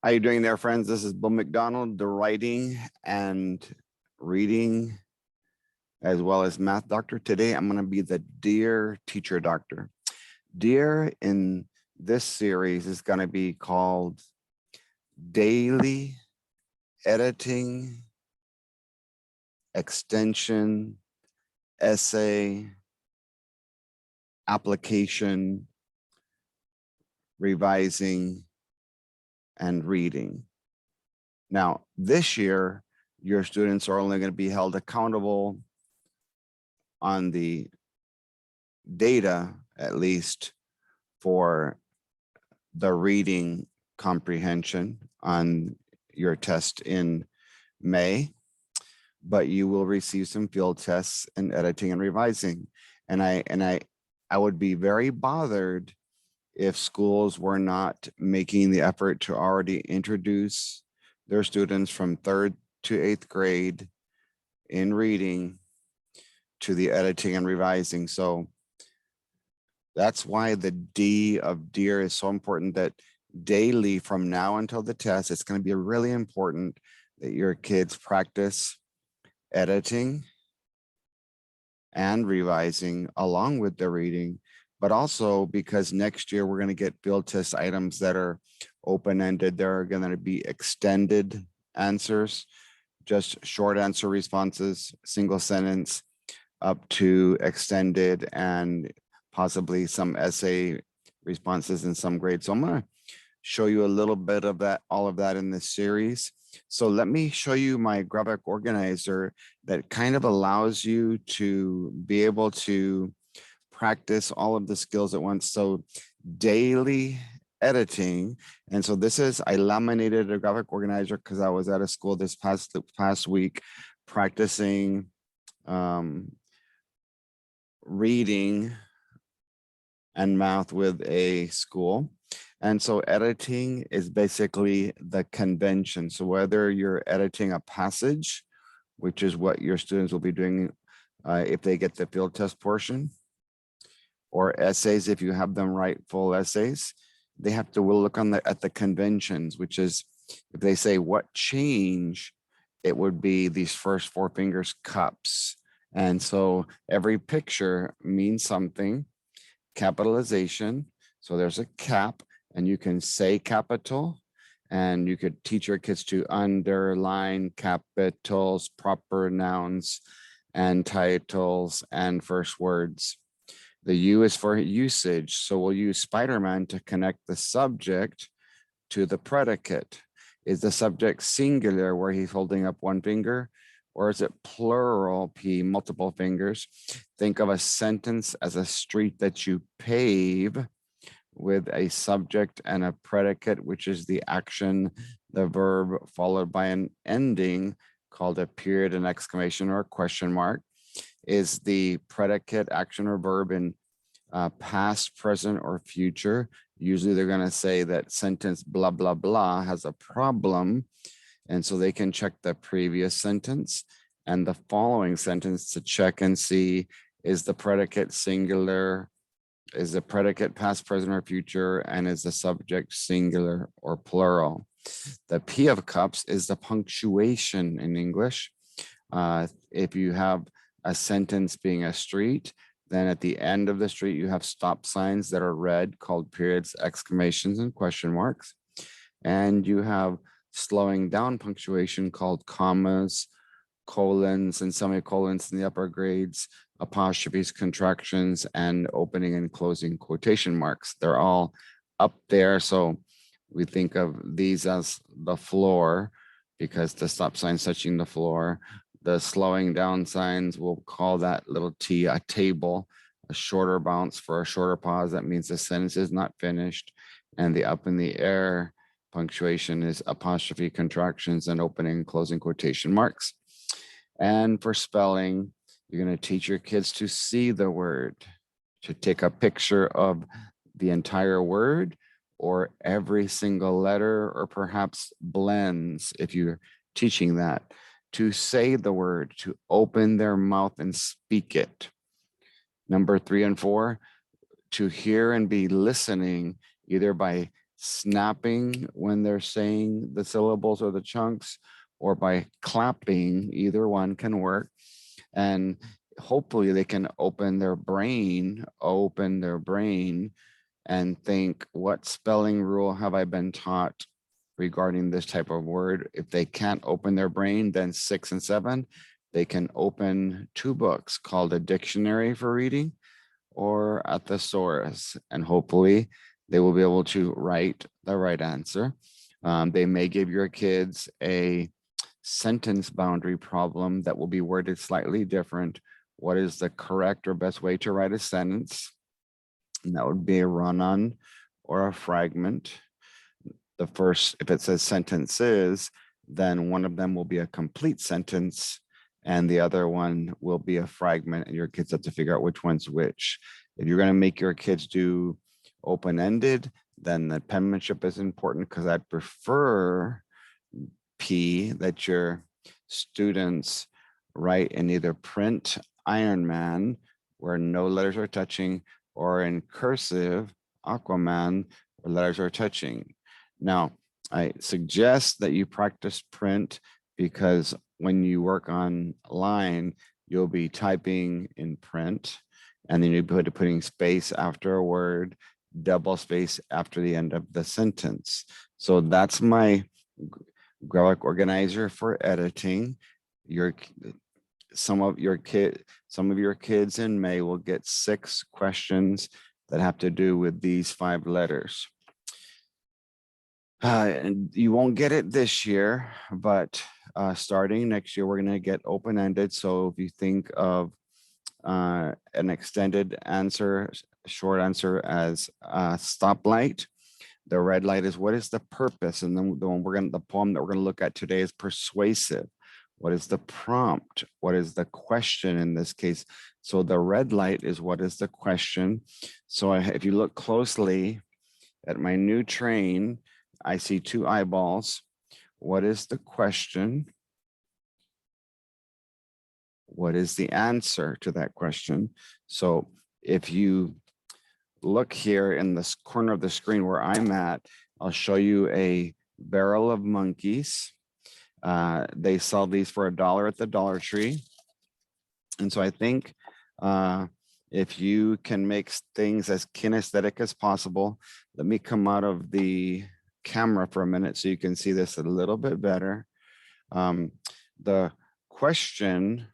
How you doing there, friends? This is Bill MacDonald, the writing and reading as well as math doctor. Today, I'm going to be the Dear Teacher Doctor. Dear in this series is going to be called Daily Editing, Extension, Essay, Application, Revising, and Reading. Now, this year, your students are only going to be held accountable on the data, at least for the reading comprehension on your test in May, but you will receive some field tests in editing and revising. And I would be very bothered if schools were not making the effort to already introduce their students from 3rd to 8th grade in reading to the editing and revising. So that's why the D of Dear is so important, that daily from now until the test, it's going to be really important that your kids practice editing and revising along with the reading, but also because next year we're going to get field test items that are open-ended. There are going to be extended answers, just short answer responses, single sentence, up to extended, and possibly some essay responses in some grades. So I'm going to show you a little bit of that, all of that in this series. So let me show you my graphic organizer that kind of allows you to be able to practice all of the skills at once. So daily editing. And so this is, I laminated a graphic organizer because I was at a school this past week practicing reading and math with a school. And so editing is basically the convention. So whether you're editing a passage, which is what your students will be doing if they get the field test portion, or essays, if you have them write full essays, they have to look on at the conventions, which is if they say what change, it would be these first 4 fingers cups. And so every picture means something. Capitalization. So there's a cap, and you can say capital, and you could teach your kids to underline capitals, proper nouns, and titles, and first words. The U is for usage. So we'll use Spider-Man to connect the subject to the predicate. Is the subject singular, where he's holding up 1 finger? Or is it plural, P, multiple fingers? Think of a sentence as a street that you pave with a subject and a predicate, which is the action, the verb, followed by an ending called a period, an exclamation, or a question mark. Is the predicate, action, or verb in past, present, or future? Usually they're going to say that sentence blah, blah, blah has a problem. And so they can check the previous sentence and the following sentence to check and see, is the predicate singular, is the predicate past, present, or future, and is the subject singular or plural? The P of cups is the punctuation in English. If you have a sentence being a street, then at the end of the street, you have stop signs that are red called periods, exclamations, and question marks. And you have slowing down punctuation called commas, colons, and semicolons in the upper grades, apostrophes, contractions, and opening and closing quotation marks. They're all up there. So we think of these as the floor because the stop sign's touching the floor. The slowing down signs, we'll call that little T a table, a shorter bounce for a shorter pause. That means the sentence is not finished. And the up in the air punctuation is apostrophe, contractions, and opening and closing quotation marks. And for spelling, you're going to teach your kids to see the word, to take a picture of the entire word or every single letter, or perhaps blends if you're teaching that, to say the word, to open their mouth and speak it. Number 3 and 4, to hear and be listening, either by snapping when they're saying the syllables or the chunks, or by clapping. Either one can work. And hopefully they can open their brain, and think, what spelling rule have I been taught regarding this type of word? If they can't open their brain, then 6 and 7, they can open 2 books called a dictionary for reading or a thesaurus, and hopefully they will be able to write the right answer. They may give your kids a sentence boundary problem that will be worded slightly different. What is the correct or best way to write a sentence? And that would be a run-on or a fragment. The first, if it says sentences, then one of them will be a complete sentence and the other one will be a fragment, and your kids have to figure out which one's which. If you're going to make your kids do open-ended, then the penmanship is important, because I prefer that your students write in either print Iron Man, where no letters are touching, or in cursive Aquaman, where letters are touching. Now, I suggest that you practice print, because when you work online, you'll be typing in print, and then you'll be putting space after a word, double space after the end of the sentence. So that's my graphic organizer for editing. Some of your kids in May will get 6 questions that have to do with these 5 letters. And you won't get it this year, but starting next year, we're going to get open-ended. So if you think of an extended answer, short answer as a stoplight, the red light is what is the purpose, and then the poem that we're going to look at today is persuasive. What is the prompt? What is the question in this case? So the red light is what is the question. So if you look closely at my new train, I see 2 eyeballs. What is the question? What is the answer to that question? So if you look here in this corner of the screen where I'm at, I'll show you a barrel of monkeys. They sell these for $1 at the Dollar Tree. And so I think if you can make things as kinesthetic as possible, let me come out of the camera for a minute so you can see this a little bit better. The question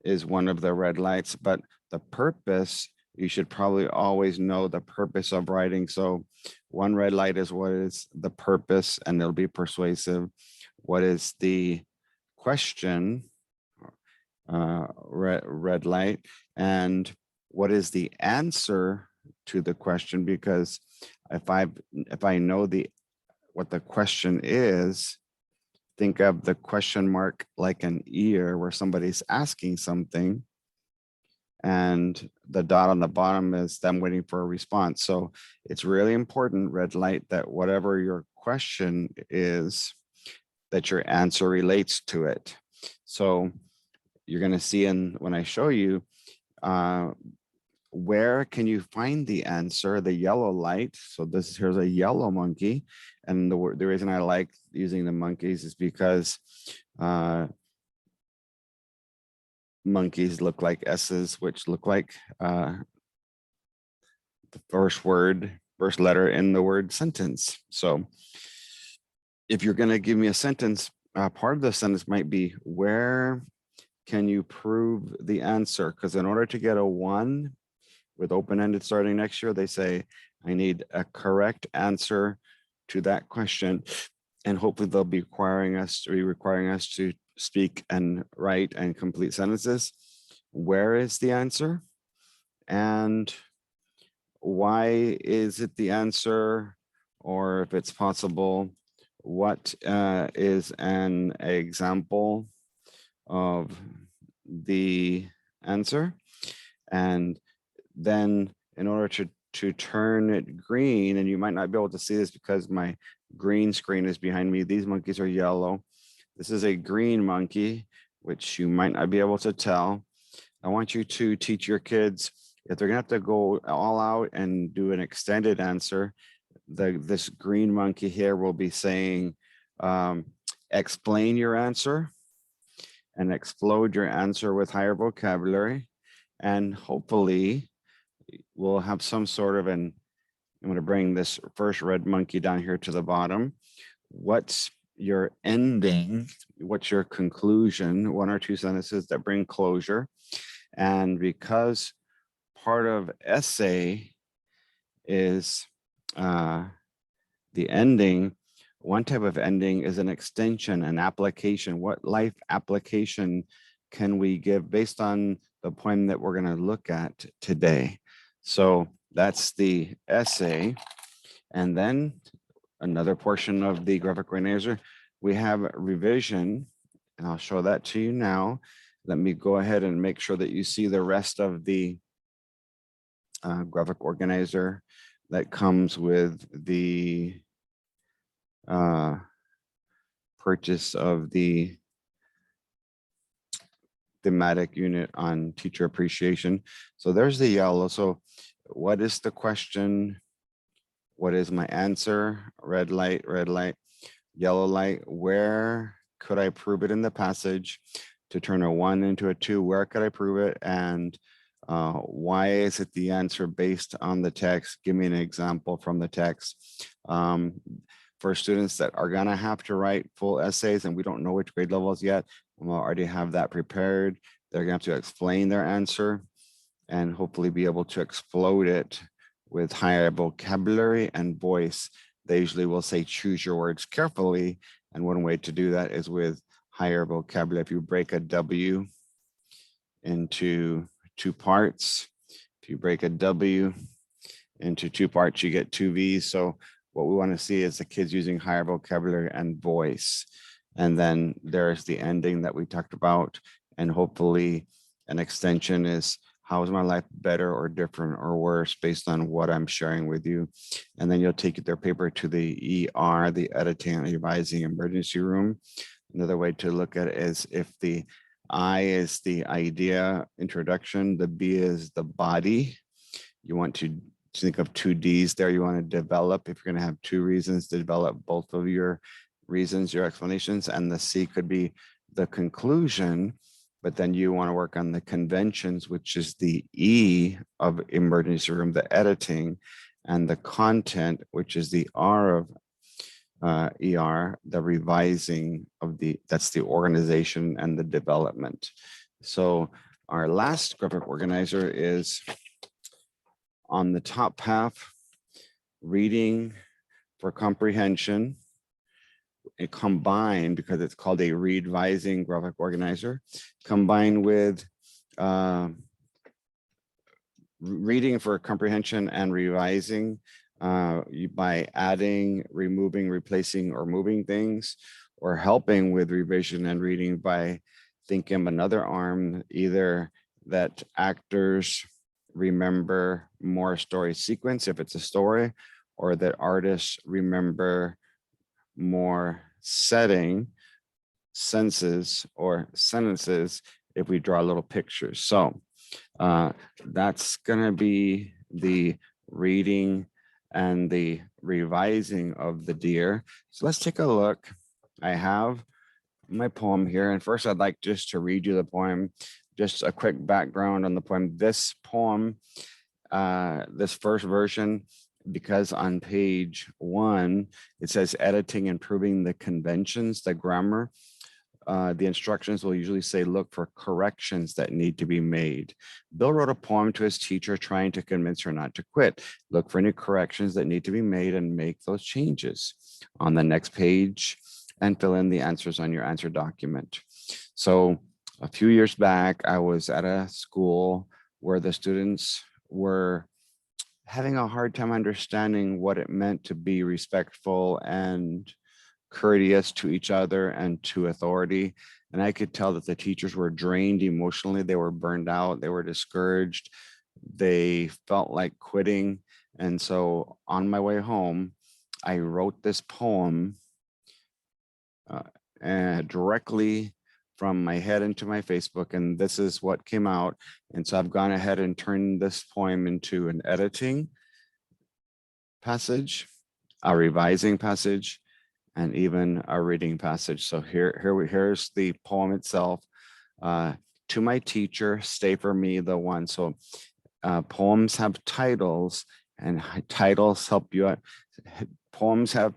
is one of the red lights, but the purpose, you should probably always know the purpose of writing. So one red light is what is the purpose, and it'll be persuasive. What is the question? Red light. And what is the answer to the question? Because if I know what the question is, think of the question mark like an ear where somebody's asking something, and the dot on the bottom is them waiting for a response. So it's really important, red light, that whatever your question is, that your answer relates to it. So you're going to see when I show you, where can you find the answer? The yellow light. So here's a yellow monkey. And the reason I like using the monkeys is because monkeys look like S's, which look like the first letter in the word sentence. So if you're going to give me a sentence, part of the sentence might be, where can you prove the answer? Because in order to get a 1 with open-ended starting next year, they say, I need a correct answer to that question. And hopefully they'll be requiring us to speak and write and complete sentences. Where is the answer? And why is it the answer? Or if it's possible, what is an example of the answer? And then in order to turn it green, and you might not be able to see this because my green screen is behind me. These monkeys are yellow. This is a green monkey, which you might not be able to tell. I want you to teach your kids, if they're gonna have to go all out and do an extended answer, this green monkey here will be saying, explain your answer and explode your answer with higher vocabulary. And hopefully we'll have some sort of I'm going to bring this first red monkey down here to the bottom. What's your ending? What's your conclusion? One or two sentences that bring closure. And because part of essay is the ending, one type of ending is an extension, an application. What life application can we give based on the poem that we're going to look at today? So that's the essay. And then another portion of the graphic organizer, we have revision, and I'll show that to you now. Let me go ahead and make sure that you see the rest of the graphic organizer that comes with the purchase of the thematic unit on teacher appreciation. So there's the yellow. So what is the question? What is my answer? Red light, yellow light. Where could I prove it in the passage to turn a 1 into a 2? Where could I prove it? And why is it the answer based on the text? Give me an example from the text. For students that are gonna have to write full essays and we don't know which grade levels yet, we'll already have that prepared. They're gonna have to explain their answer and hopefully be able to explode it with higher vocabulary and voice. They usually will say, choose your words carefully. And one way to do that is with higher vocabulary. If you break a W into 2 parts, if you break a W into 2 parts, you get 2 V's. So what we want to see is the kids using higher vocabulary and voice. And then there's the ending that we talked about. And hopefully an extension is, how is my life better or different or worse based on what I'm sharing with you? And then you'll take their paper to the ER, the Editing and Revising Emergency Room. Another way to look at it is if the I is the idea introduction, the B is the body. You want to think of 2 Ds there. You want to develop, if you're going to have 2 reasons, to develop both of your reasons, your explanations, and the C could be the conclusion, but then you want to work on the conventions, which is the E of emergency room, the editing, and the content, which is the R of ER, the revising of that's the organization and the development. So our last graphic organizer is on the top half, reading for comprehension. It combined, because it's called a revising graphic organizer, combined with reading for comprehension and revising by adding, removing, replacing, or moving things, or helping with revision and reading by thinking of another arm, either that actors remember more story sequence if it's a story, or that artists remember more setting, senses, or sentences if we draw little pictures. So that's gonna be the reading and the revising of the deer. So let's take a look. I have my poem here, and first I'd like just to read you the poem, just a quick background on the poem. This poem, this first version, because on page 1, it says editing, improving the conventions, the grammar. The instructions will usually say, look for corrections that need to be made. Bill wrote a poem to his teacher trying to convince her not to quit. Look for any corrections that need to be made and make those changes on the next page and fill in the answers on your answer document. So a few years back, I was at a school where the students were having a hard time understanding what it meant to be respectful and courteous to each other and to authority. And I could tell that the teachers were drained emotionally. They were burned out. They were discouraged. They felt like quitting. And so on my way home, I wrote this poem directly from my head into my Facebook, and this is what came out. And so I've gone ahead and turned this poem into an editing passage a revising passage, and even a reading passage. So here's the poem itself. To my teacher, stay for me the one. So poems have titles, and titles help you out. Poems have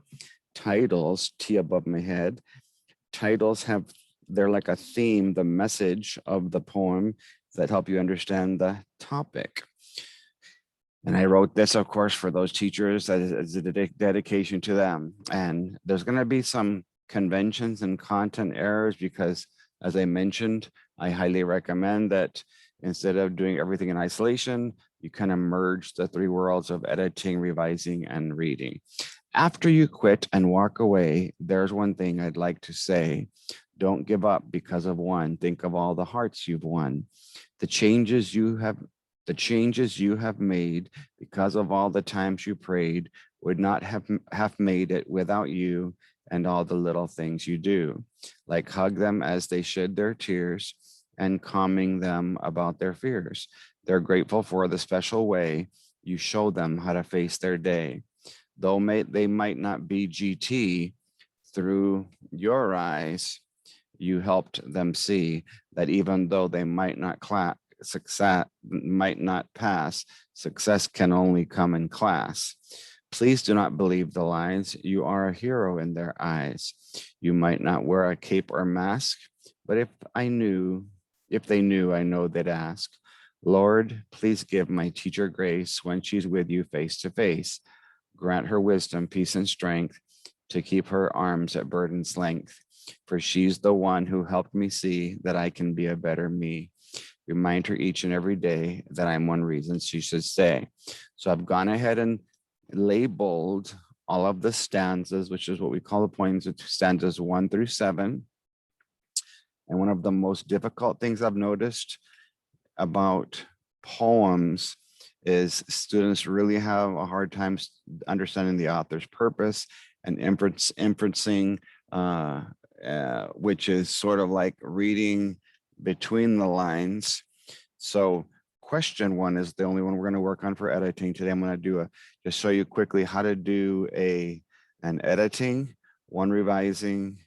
titles, T above my head. Titles have, they're like a theme, the message of the poem that help you understand the topic. And I wrote this, of course, for those teachers as a dedication to them. And there's going to be some conventions and content errors because, as I mentioned, I highly recommend that instead of doing everything in isolation, you kind of merge the three worlds of editing, revising, and reading. After you quit and walk away, there's one thing I'd like to say. Don't give up because of one. Think of all the hearts you've won. The changes you have made because of all the times you prayed would not have made it without you and all the little things you do, like hug them as they shed their tears and calming them about their fears. They're grateful for the special way you show them how to face their day. Though they might not be GT, through your eyes, you helped them see that even though they might not pass, success can only come in class. Please do not believe the lies. You are a hero in their eyes. You might not wear a cape or mask, but if they knew, I know they'd ask, Lord, please give my teacher grace when she's with you face to face. Grant her wisdom, peace, and strength to keep her arms at burden's length, for she's the one who helped me see that I can be a better me. Remind her each and every day that I'm one reason she should stay. So I've gone ahead and labeled all of the stanzas, which is what we call the poems, stanzas 1 through 7. And one of the most difficult things I've noticed about poems is students really have a hard time understanding the author's purpose and inferencing, which is sort of like reading between the lines. So question 1 is the only one we're going to work on for editing today. I'm going to just show you quickly how to do an editing, one revising,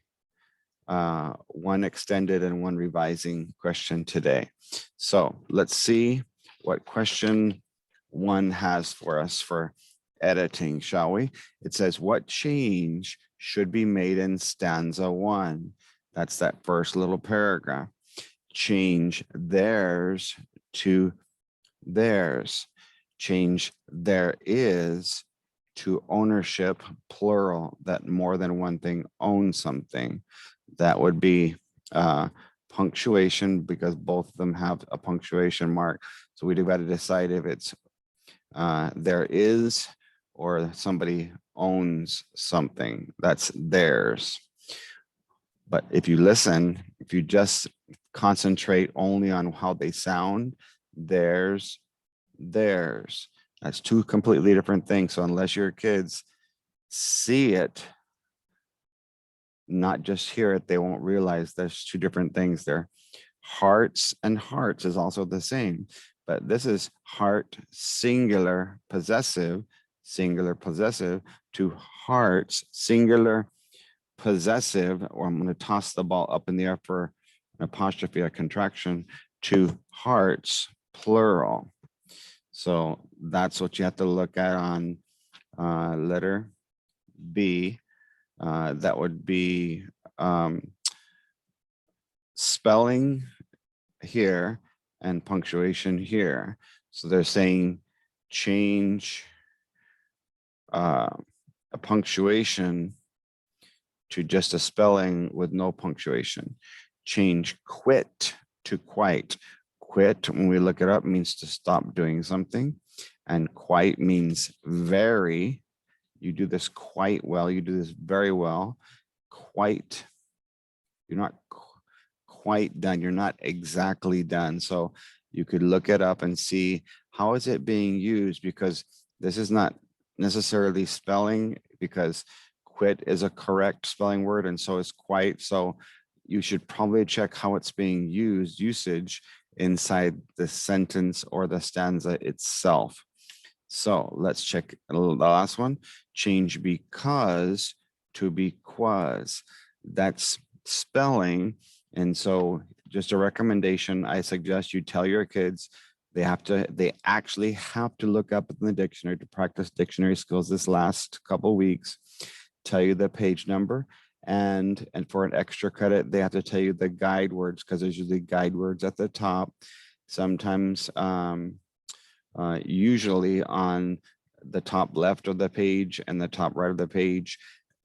one extended, and one revising question today. So let's see what question 1 has for us for editing, shall we? It says, what change should be made in stanza 1? That's that first little paragraph. Change theirs to theirs. Change there is to ownership, plural, that more than one thing owns something. That would be punctuation, because both of them have a punctuation mark. So we've got to decide if it's there is or somebody owns something. That's theirs. But if you listen, if you just concentrate only on how they sound, theirs, that's two completely different things. So unless your kids see it, not just hear it, they won't realize there's two different things there. Hearts and hearts is also the same, but this is heart singular possessive to hearts singular possessive, or I'm going to toss the ball up in the air for an apostrophe, a contraction, to hearts plural. So that's what you have to look at on letter B. That would be spelling here and punctuation here. So they're saying change a punctuation to just a spelling with no punctuation. Change quit to quite. Quit, when we look it up, means to stop doing something. And quite means very. You do this quite well. You do this very well. Quite. You're not quite done. You're not exactly done. So you could look it up and see how is it being used, because this is not necessarily spelling, because quit is a correct spelling word, and so is quite. So you should probably check how it's being used, usage inside the sentence or the stanza itself. So let's check the last one. change because to because. That's spelling. And so just a recommendation, I suggest you tell your kids they actually have to look up in the dictionary to practice dictionary skills this last couple weeks, tell you the page number, and for an extra credit, they have to tell you the guide words, because there's usually guide words at the top. Sometimes usually on the top left of the page and the top right of the page,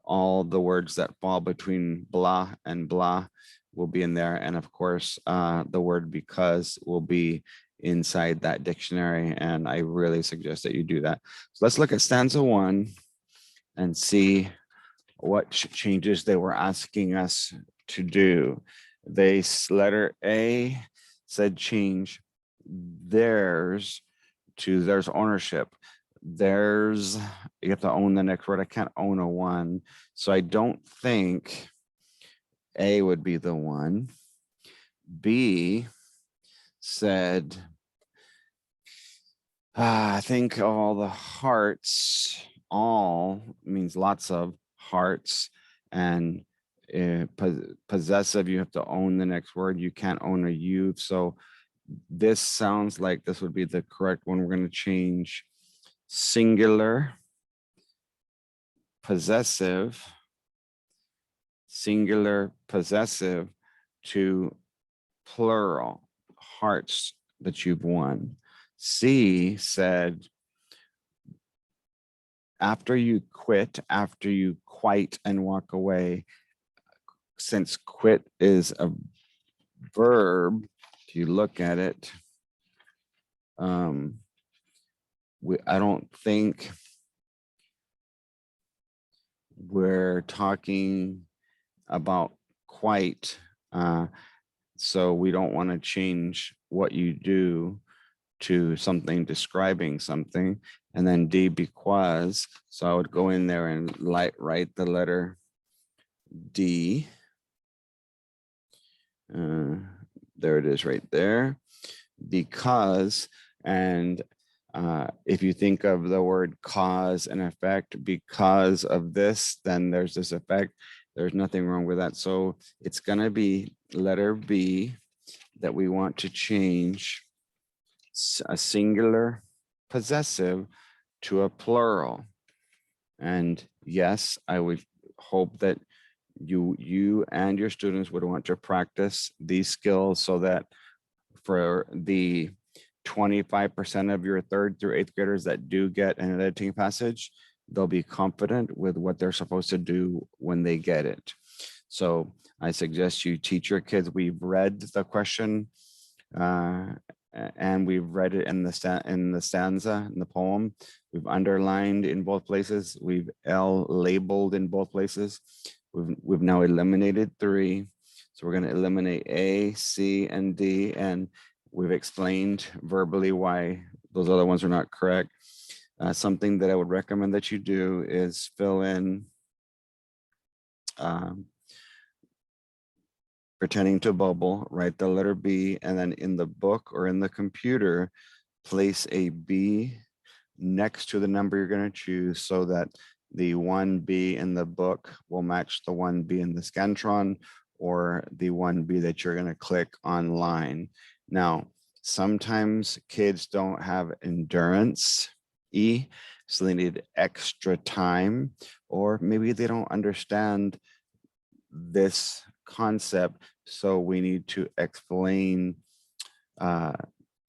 all the words that fall between blah and blah will be in there. And of course, the word because will be inside that dictionary. And I really suggest that you do that. So let's look at stanza 1 and see what changes they were asking us to do. Letter A said change theirs to there's ownership. There's, you have to own the next word. I can't own a one. So I don't think A would be the one. B said, I think all the hearts, all means lots of hearts, and possessive, you have to own the next word. You can't own a youth. So this sounds like this would be the correct one. We're going to change singular possessive to plural hearts that you've won. C said, after you quit, after you quite and walk away, since quit is a verb, if you look at it, I don't think we're talking about quite, so we don't want to change what you do to something describing something. And then D, because, so I would go in there and write the letter D. There it is right there, because, and if you think of the word cause and effect, because of this, then there's this effect. There's nothing wrong with that. So it's going to be letter B that we want to change a singular possessive to a plural. And yes, I would hope that you and your students would want to practice these skills so that for the 25% of your 3rd through 8th graders that do get an editing passage, they'll be confident with what they're supposed to do when they get it. So I suggest you teach your kids. We've read the question and we've read it in the stanza, in the poem. We've underlined in both places. We've labeled in both places. We've now eliminated 3. So we're going to eliminate A, C, and D, and we've explained verbally why those other ones are not correct. Something that I would recommend that you do is fill in pretending to bubble, write the letter B, and then in the book or in the computer, place a B next to the number you're going to choose so that the 1B in the book will match the 1B in the Scantron or the 1B that you're going to click online. Now, sometimes kids don't have endurance, so they need extra time, or maybe they don't understand this concept, so we need to explain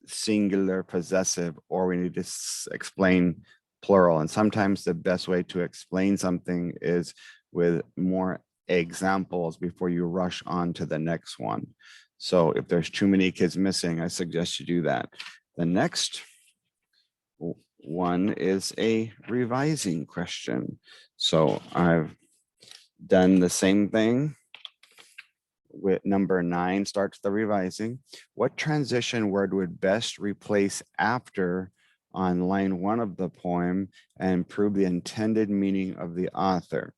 singular possessive, or we need to explain plural. And sometimes the best way to explain something is with more examples before you rush on to the next one. So if there's too many kids missing, I suggest you do that. The next one is a revising question. So I've done the same thing with number 9, starts the revising. What transition word would best replace after on line 1 of the poem and improve the intended meaning of the author?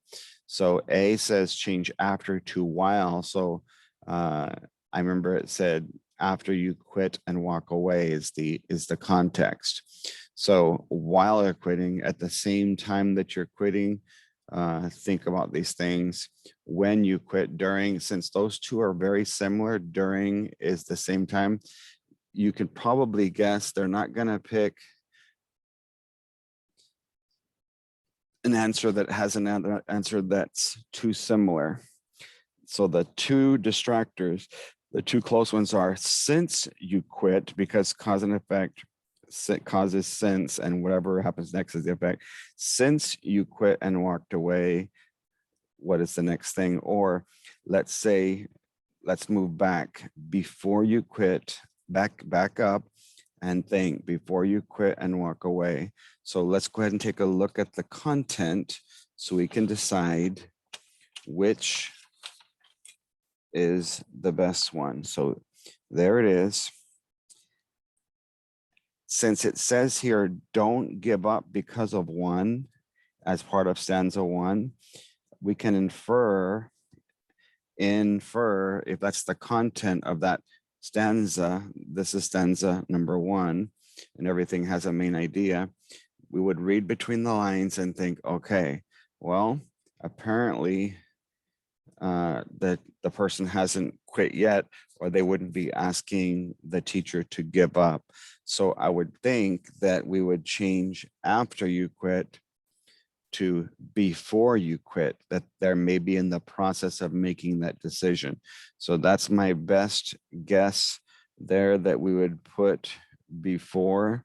So A says change after to while. So I remember it said after you quit and walk away is the context. So while you're quitting, at the same time that you're quitting, think about these things. When you quit, during, since those two are very similar, during is the same time, you could probably guess they're not going to pick an answer that has an answer that's too similar. So the two distractors, the two close ones are since you quit, because cause and effect causes since, and whatever happens next is the effect. Since you quit and walked away, what is the next thing? Or let's say, let's move back. Before you quit, back up and think before you quit and walk away. So let's go ahead and take a look at the content so we can decide which is the best one. So there it is. Since it says here, don't give up because of one as part of stanza one, we can infer if that's the content of that stanza, this is stanza number one, and everything has a main idea. We would read between the lines and think, okay, well, apparently that the person hasn't quit yet, or they wouldn't be asking the teacher to give up. So I would think that we would change after you quit to before you quit, that they're maybe in the process of making that decision. So that's my best guess there, that we would put before.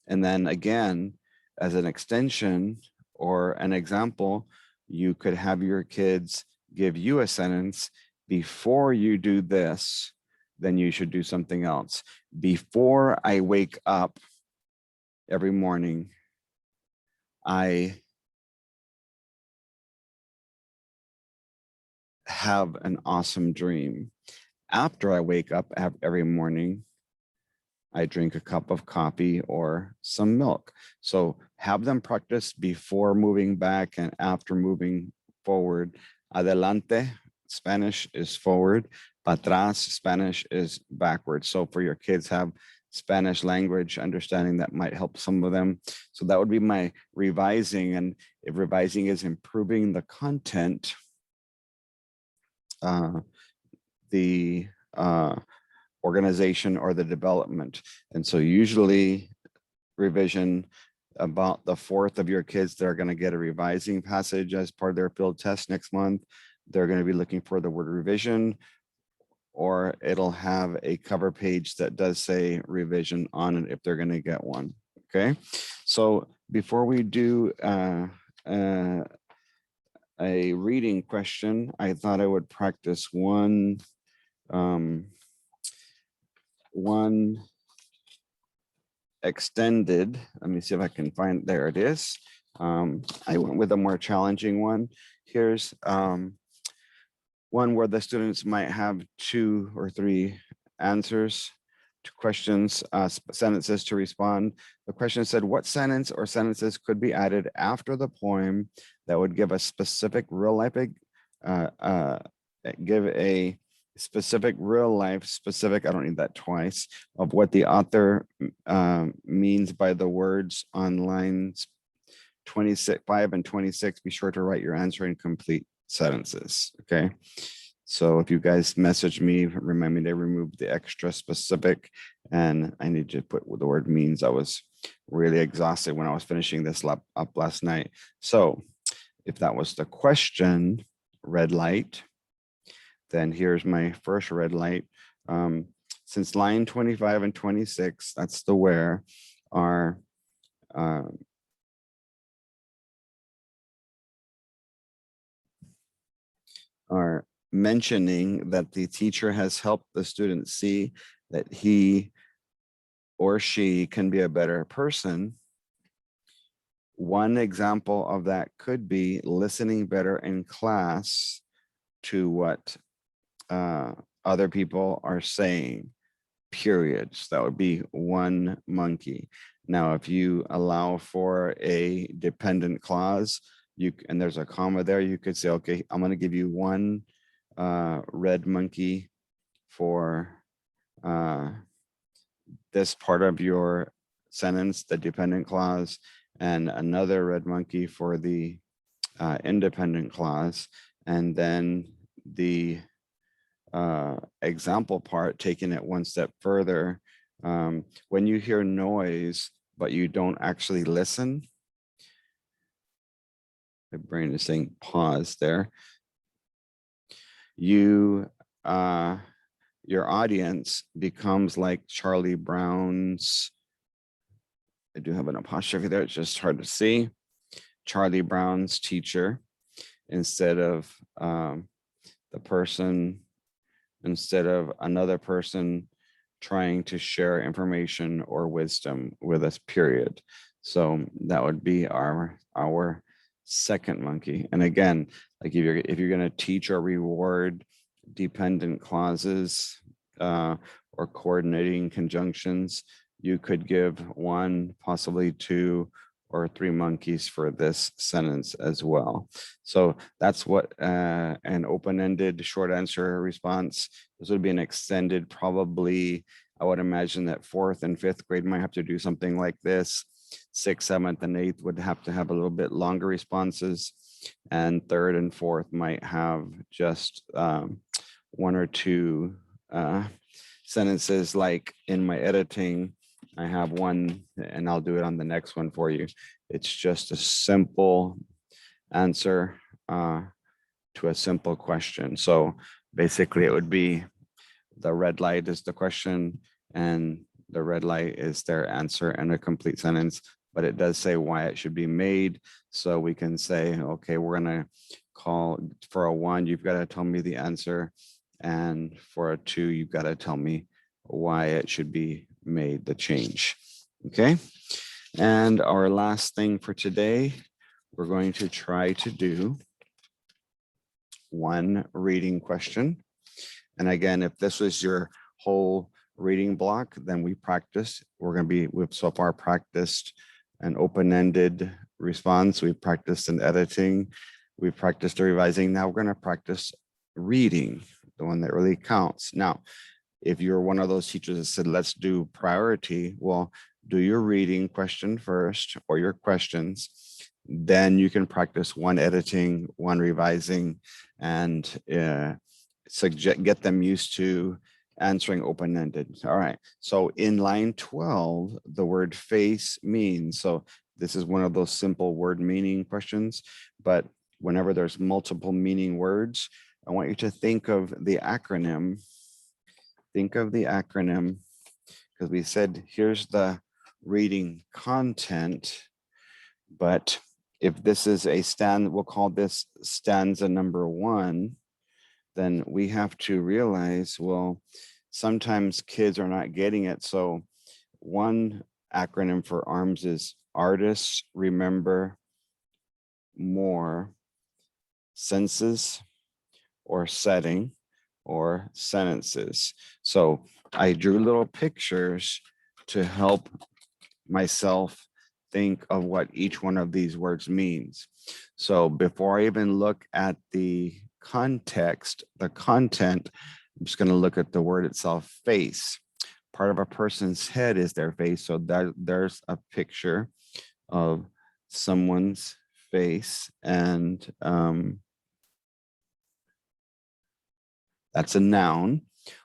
And then again, as an extension or an example, you could have your kids give you a sentence: before you do this, then you should do something else. Before I wake up every morning, I have an awesome dream. After I wake up every morning, I drink a cup of coffee or some milk. So have them practice before moving back and after moving forward. Adelante, Spanish is forward. Patras, Spanish is backwards. So for your kids, have Spanish language understanding that might help some of them. So that would be my revising. And if revising is improving the content, the organization or the development. And so usually revision, about the fourth of your kids, they're going to get a revising passage as part of their field test next month. They're going to be looking for the word revision, or it'll have a cover page that does say revision on it if they're going to get one. Okay. So before we do a reading question, I thought I would practice one extended. Let me see if I can find, there it is. I went with a more challenging one. Here's one where the students might have 2 or 3 answers to questions, sentences to respond. The question said, what sentence or sentences could be added after the poem that would give a specific real life, give a specific real life specific, I don't need that twice, of what the author means by the words on lines 5 and 26. Be sure to write your answer in complete sentences. Okay. So if you guys message me, remind me to remove the extra specific, and I need to put what the word means. I was really exhausted when I was finishing this up last night. So if that was the question, red light, then here's my first red light. Since line 25 and 26, that's the where, are mentioning that the teacher has helped the student see that he or she can be a better person. One example of that could be listening better in class to what other people are saying, periods. That would be one monkey. Now, if you allow for a dependent clause, and there's a comma there, you could say, okay, I'm going to give you one red monkey for this part of your sentence, the dependent clause, and another red monkey for the independent clause, and then the example part, taking it one step further. When you hear noise, but you don't actually listen, my brain is saying pause there. You, your audience becomes like Charlie Brown's, I do have an apostrophe there, it's just hard to see, Charlie Brown's teacher, instead of another person trying to share information or wisdom with us, period. So that would be our second monkey. And again, like if you're going to teach or reward dependent clauses or coordinating conjunctions, you could give one, possibly two or three monkeys for this sentence as well. So that's what an open-ended short answer response. This would be an extended, probably, I would imagine that 4th and 5th grade might have to do something like this. 6th, 7th, and 8th would have to have a little bit longer responses. And 3rd and 4th might have just one or two sentences. Like in my editing, I have one, and I'll do it on the next one for you. It's just a simple answer to a simple question. So basically it would be the red light is the question and the red light is their answer and a complete sentence, but it does say why it should be made. So we can say, okay, we're gonna call for a 1, you've got to tell me the answer. And for a 2, you've got to tell me why it should be made, the change. Okay. And our last thing for today, we're going to try to do one reading question. And again, if this was your whole reading block, then we practice. We've so far practiced an open-ended response. We've practiced an editing. We've practiced a revising. Now we're going to practice reading, the one that really counts. Now, if you're one of those teachers that said, let's do priority, well, do your reading question first, or your questions. Then you can practice one editing, one revising, and get them used to answering open-ended. All right. So in line 12, the word face means, so this is one of those simple word meaning questions, but whenever there's multiple meaning words, I want you to think of the acronym. Think of the acronym, because we said here's the reading content, but if this is a we'll call this stanza number 1, then we have to realize, well, sometimes kids are not getting it. So one acronym for ARMS is artists remember more senses or setting or sentences. So I drew little pictures to help myself think of what each one of these words means. So before I even look at the context, the content, I'm just going to look at the word itself, face. Part of a person's head is their face. So there's a picture of someone's face, and that's a noun.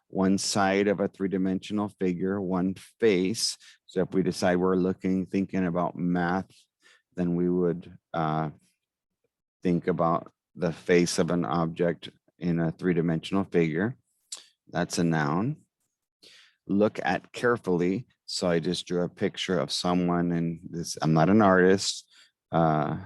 One side of a three-dimensional figure, one face. So if we decide we're thinking about math, then we would think about the face of an object in a three-dimensional figure. That's a noun. Look at carefully. So I just drew a picture of someone, and this, I'm not an artist. I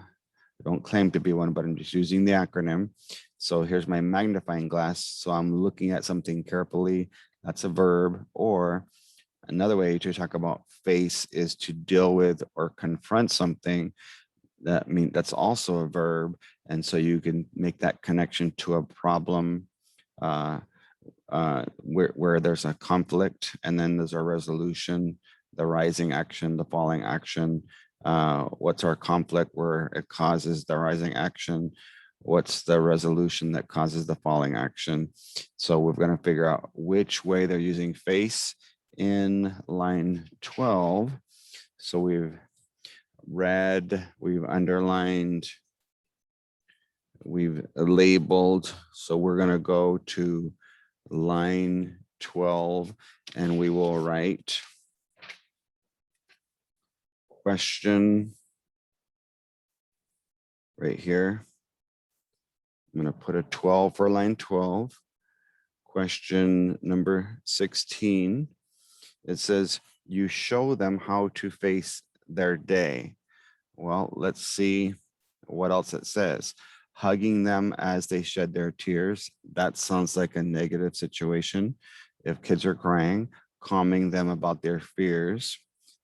don't claim to be one, but I'm just using the acronym. So here's my magnifying glass. So I'm looking at something carefully. That's a verb. Or another way to talk about face is to deal with or confront something. That's also a verb. And so you can make that connection to a problem where there's a conflict, and then there's a resolution, the rising action, the falling action. What's our conflict where it causes the rising action? what's the resolution that causes the falling action. So we're going to figure out which way they're using face in line 12. So we've read, we've underlined, we've labeled. So we're going to go to line 12 and we will write question right here. I'm going to put a 12 for line 12. Question number 16. It says, you show them how to face their day. Well, let's see what else it says. Hugging them as they shed their tears. That sounds like a negative situation. If kids are crying, calming them about their fears.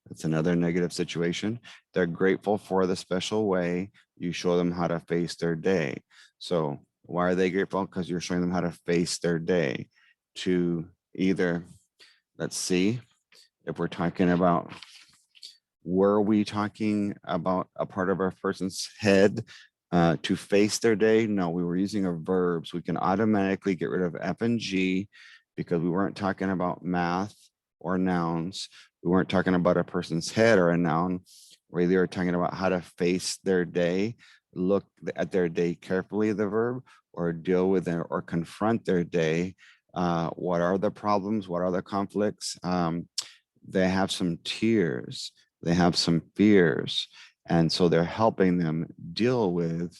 That's another negative situation. They're grateful for the special way you show them how to face their day. So why are they grateful? Because you're showing them how to face their day. To either, let's see, if we're talking about, were we talking about a part of our person's head to face their day? No, we were using a verb. So we can automatically get rid of F and G because we weren't talking about math or nouns. We weren't talking about a person's head or a noun. We were talking about how to face their day, look at their day carefully, the verb, or deal with it or confront their day. What are the problems? What are the conflicts? They have some tears. They have some fears. And so they're helping them deal with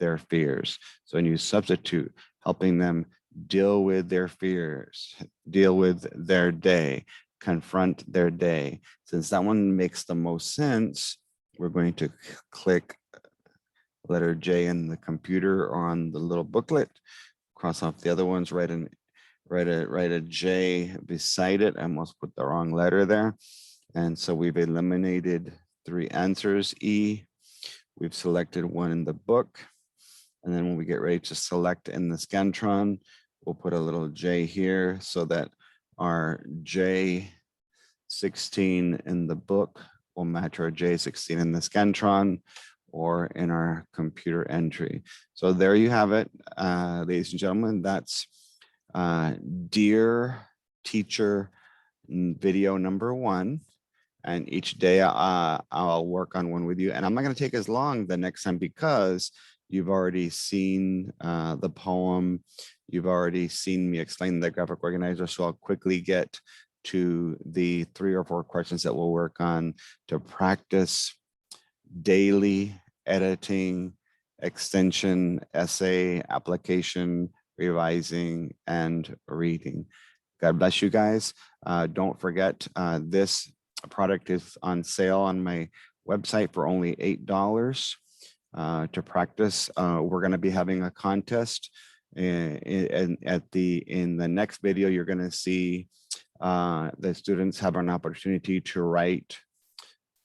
their fears. So when you substitute, helping them deal with their fears, deal with their day, confront their day. Since that one makes the most sense, we're going to click letter J in the computer or on the little booklet, cross off the other ones, write a J beside it. I almost put the wrong letter there. And so we've eliminated 3 answers. E, we've selected one in the book. And then when we get ready to select in the Scantron, we'll put a little J here so that our J16 in the book will match our J16 in the Scantron or in our computer entry. So there you have it, ladies and gentlemen. That's Dear Teacher video number 1. And each day I'll work on one with you. And I'm not going to take as long the next time because you've already seen the poem. You've already seen me explain the graphic organizer. So I'll quickly get to the 3 or 4 questions that we'll work on to practice daily editing, extension, essay, application, revising, and reading. God bless you guys. Don't forget, this product is on sale on my website for only $8 to practice. We're going to be having a contest, and in the next video, you're going to see the students have an opportunity to write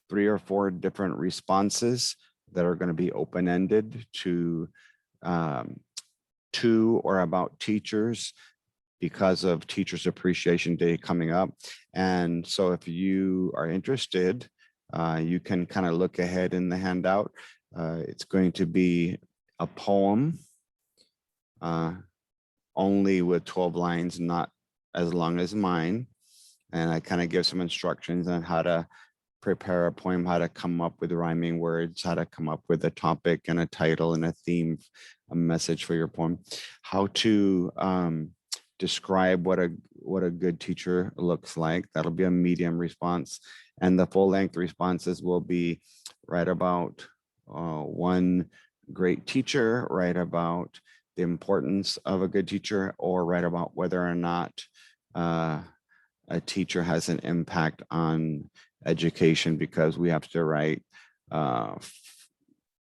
3 or 4 different responses that are going to be open-ended to or about teachers because of Teachers Appreciation Day coming up. And so if you are interested, you can kind of look ahead in the handout. It's going to be a poem only with 12 lines, not as long as mine. And I kind of give some instructions on how to prepare a poem, how to come up with rhyming words, how to come up with a topic and a title and a theme, a message for your poem, how to describe what a good teacher looks like. That'll be a medium response. And the full length responses will be write about one great teacher, write about the importance of a good teacher, or write about whether or not a teacher has an impact on education, because we have to write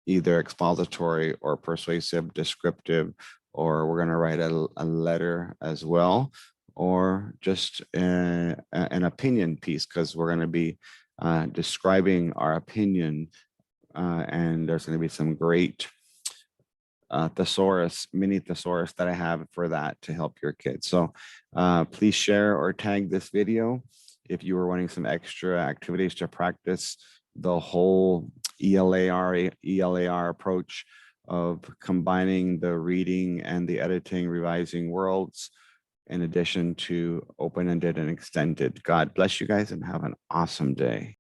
either expository or persuasive, descriptive, or we're going to write a letter as well, or just an opinion piece, because we're going to be describing our opinion, and there's going to be some great thesaurus, mini thesaurus that I have for that to help your kids. So please share or tag this video if you were wanting some extra activities to practice the whole ELAR approach of combining the reading and the editing, revising worlds, in addition to open-ended and extended. God bless you guys and have an awesome day.